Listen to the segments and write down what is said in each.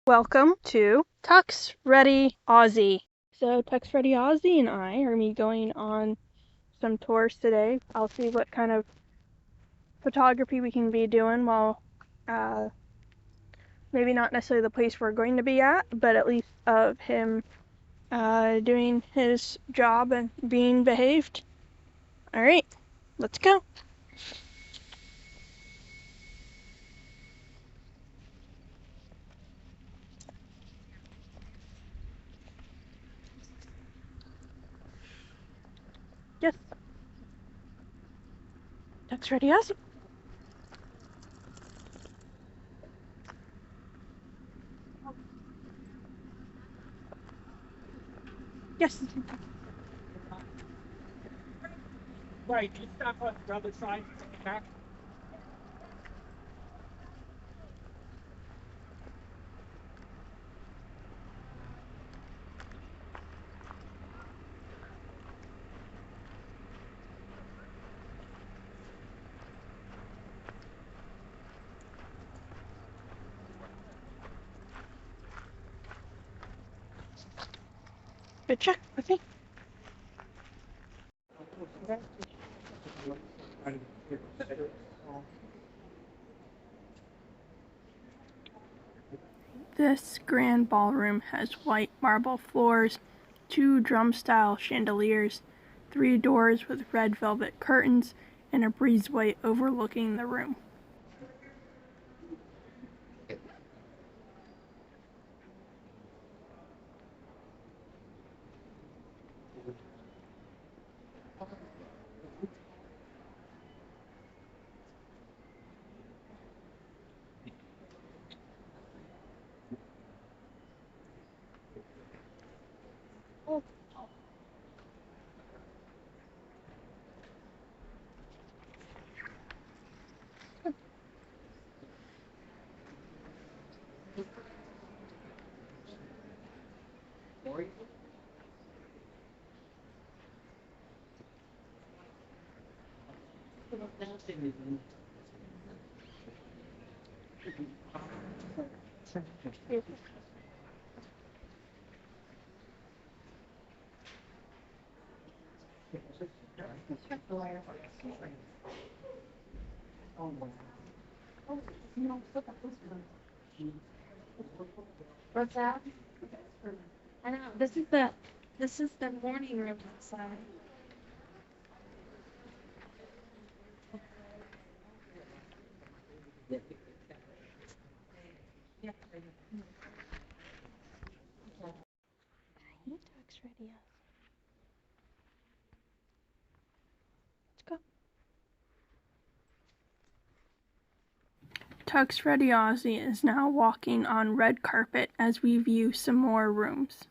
Welcome to TuxReadyAussie. So TuxReadyAussie and I are going on some tours today. I'll see what kind of photography we can be doing while maybe not necessarily the place we're going to be at, but at least of him doing his job and being behaved. Alright, let's go. Yes. TuxReadyAussie. Yes. Right, you stop on the other side, back. Good check with me. This grand ballroom has white marble floors, 2 drum-style chandeliers, 3 doors with red velvet curtains, and a breezeway overlooking the room. What's that? I know. This is the morning room outside. TuxReadyAussie is now walking on red carpet as we view some more rooms.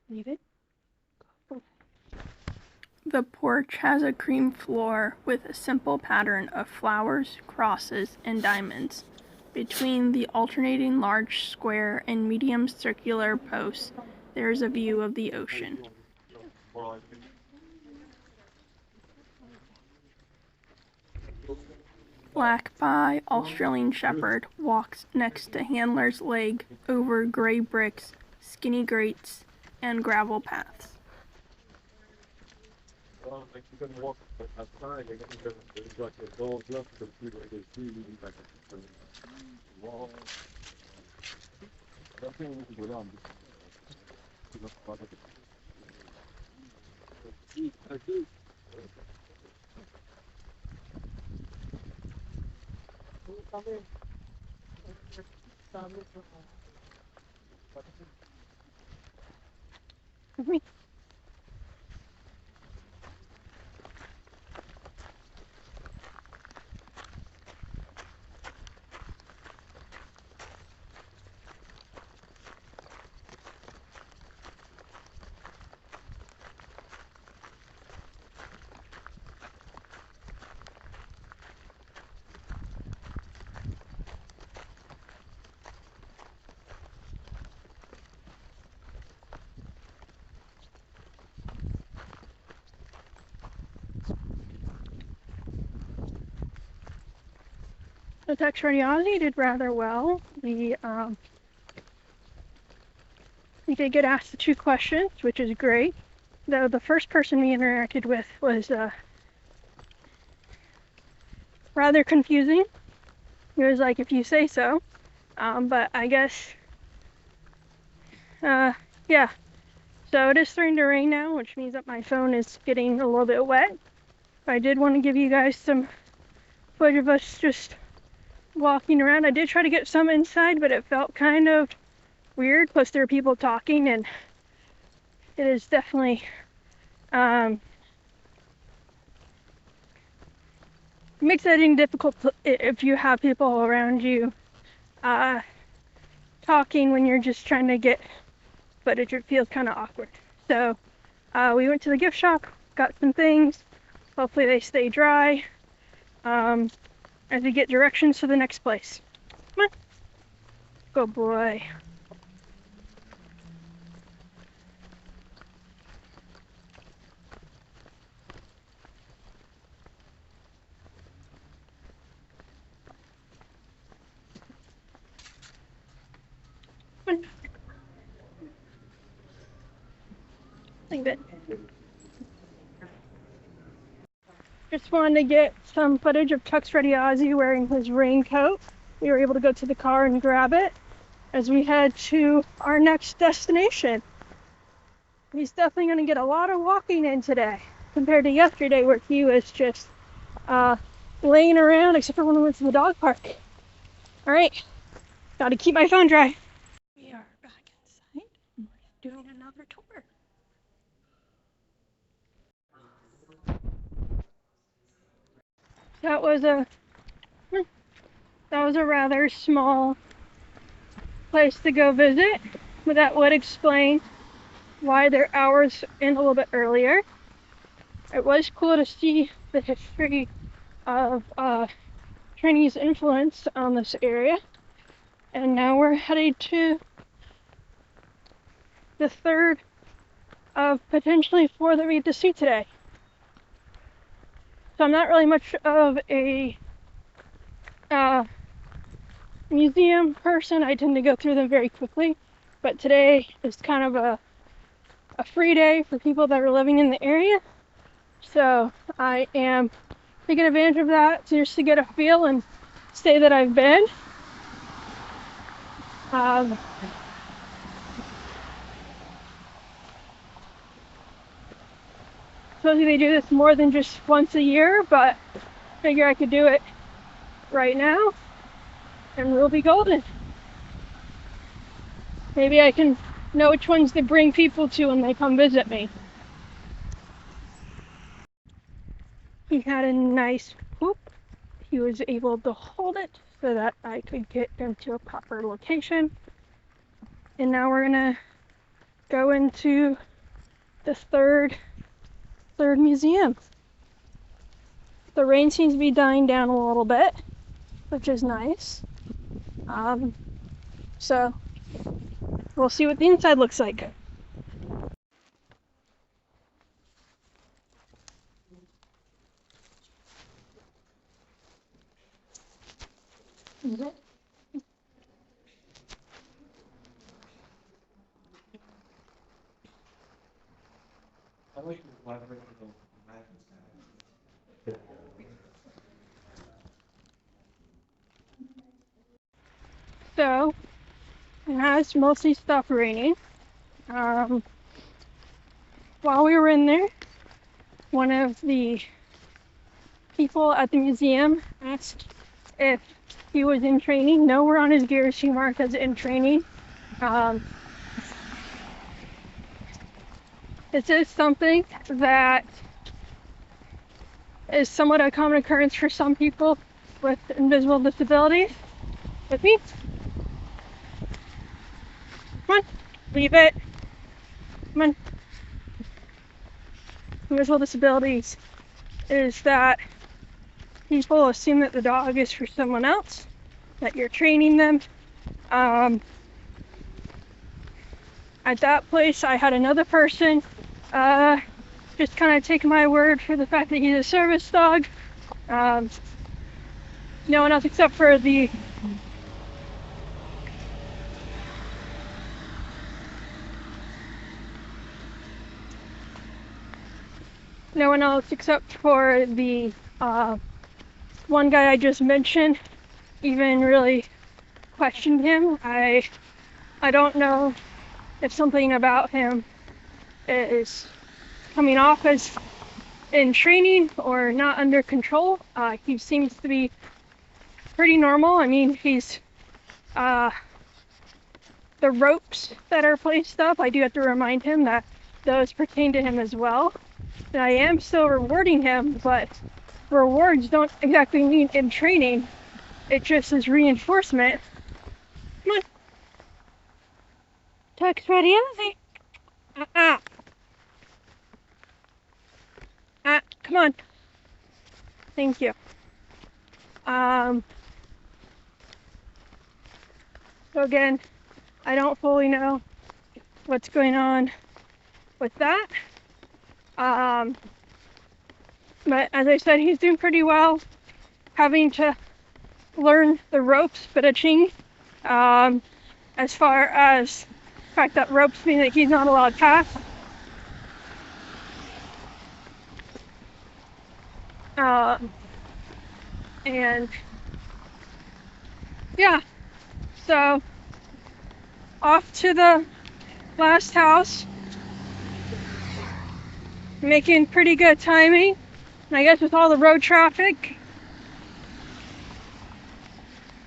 Leave it. The porch has a cream floor with a simple pattern of flowers, crosses, and diamonds. Between the alternating large square and medium circular posts, there is a view of the ocean. Black Bi Australian Shepherd walks next to Handler's Leg over gray bricks, skinny grates, and gravel paths. Well, like you can walk outside, you're going to there's like a gold look for people to see like a wall. Nothing we can go down. So TuxReadyAussie did rather well. We did get asked the 2 questions, which is great. Though the first person we interacted with was rather confusing. He was like, if you say so. But I guess, yeah. So it is starting to rain now, which means that my phone is getting a little bit wet. I did want to give you guys some footage of us just walking around. I did try to get some inside, but it felt kind of weird. Plus there were people talking, and it is definitely makes editing difficult if you have people around you talking when you're just trying to get footage. It feels kind of awkward. So we went to the gift shop, got some things. Hopefully they stay dry as we get directions to the next place. Come on. Good boy. Come on. Like that. Just wanted to get some footage of TuxReadyAussie wearing his raincoat. We were able to go to the car and grab it as we head to our next destination. He's definitely going to get a lot of walking in today compared to yesterday where he was just laying around, except for when we went to the dog park. All right, got to keep my phone dry. We are back inside and we're doing another tour. That was a rather small place to go visit, but that would explain why their hours end a little bit earlier. It was cool to see the history of Chinese influence on this area. And now we're headed to the third of potentially 4 that we get to see today. So I'm not really much of a museum person. I tend to go through them very quickly. But today is kind of a free day for people that are living in the area. So I am taking advantage of that just to get a feel and say that I've been. Supposedly they do this more than just once a year, but I figure I could do it right now and we'll be golden. Maybe I can know which ones to bring people to when they come visit me. He had a nice poop. He was able to hold it so that I could get him to a proper location. And now we're gonna go into the third museum. The rain seems to be dying down a little bit, which is nice. So we'll see what the inside looks like. I like to collaborate with the So it has mostly stopped raining. While we were in there, one of the people at the museum asked if he was in training. Nowhere on his gear is he marked as in training. This is something that is somewhat a common occurrence for some people with invisible disabilities. With me. Come on, leave it. Come on. Invisible disabilities is that people assume that the dog is for someone else, that you're training them. At that place, I had another person just kind of take my word for the fact that he's a service dog. No one else except for the one guy I just mentioned even really questioned him. I don't know if something about him is coming off as in training or not under control. He seems to be pretty normal. I mean, he's the ropes that are placed up, I do have to remind him that those pertain to him as well. And I am still rewarding him, but rewards don't exactly mean in training. It just is reinforcement. Come on. TuxReadyAussie. Come on. Thank you. So again, I don't fully know what's going on with that. But as I said, he's doing pretty well, having to learn the ropes, bitching, as far as the fact that ropes mean that he's not allowed past. And yeah, so off to the last house, making pretty good timing. And I guess with all the road traffic,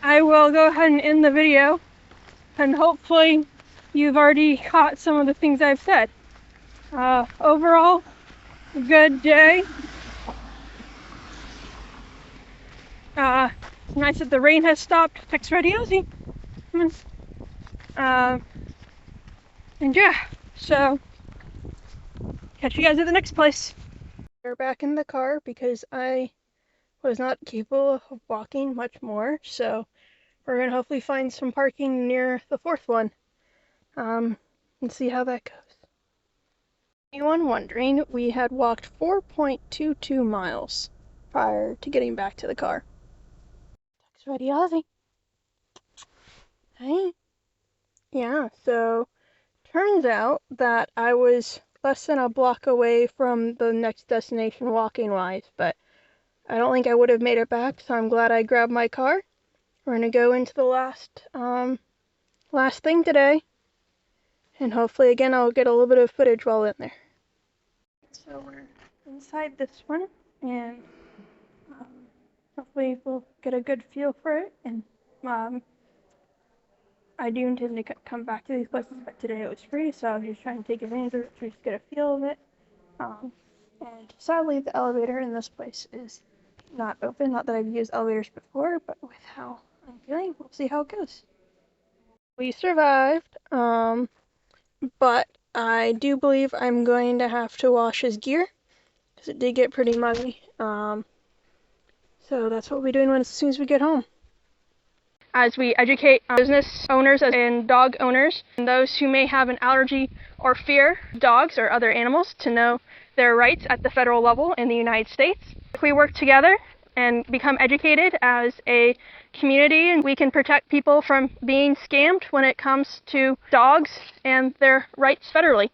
I will go ahead and end the video, and hopefully you've already caught some of the things I've said. Overall, good day. It's nice that the rain has stopped. TuxReadyAussie. And yeah, so catch you guys at the next place. We're back in the car because I was not capable of walking much more, so we're gonna hopefully find some parking near the fourth one, and see how that goes. Anyone wondering, we had walked 4.22 miles prior to getting back to the car. TuxReadyAussie. Hey. Yeah, so turns out that I was less than a block away from the next destination walking wise, but I don't think I would have made it back, so I'm glad I grabbed my car. We're gonna go into the last thing today, and hopefully again I'll get a little bit of footage while in there. So we're inside this one, and hopefully we'll get a good feel for it. And I do intend to come back to these places, but today it was free, so I was just trying to take advantage of it to just get a feel of it. And sadly, the elevator in this place is not open. Not that I've used elevators before, but with how I'm feeling, we'll see how it goes. We survived, but I do believe I'm going to have to wash his gear, because it did get pretty muddy. So that's what we'll be doing as soon as we get home. As we educate business owners and dog owners and those who may have an allergy or fear of dogs or other animals to know their rights at the federal level in the United States. If we work together and become educated as a community, and we can protect people from being scammed when it comes to dogs and their rights federally.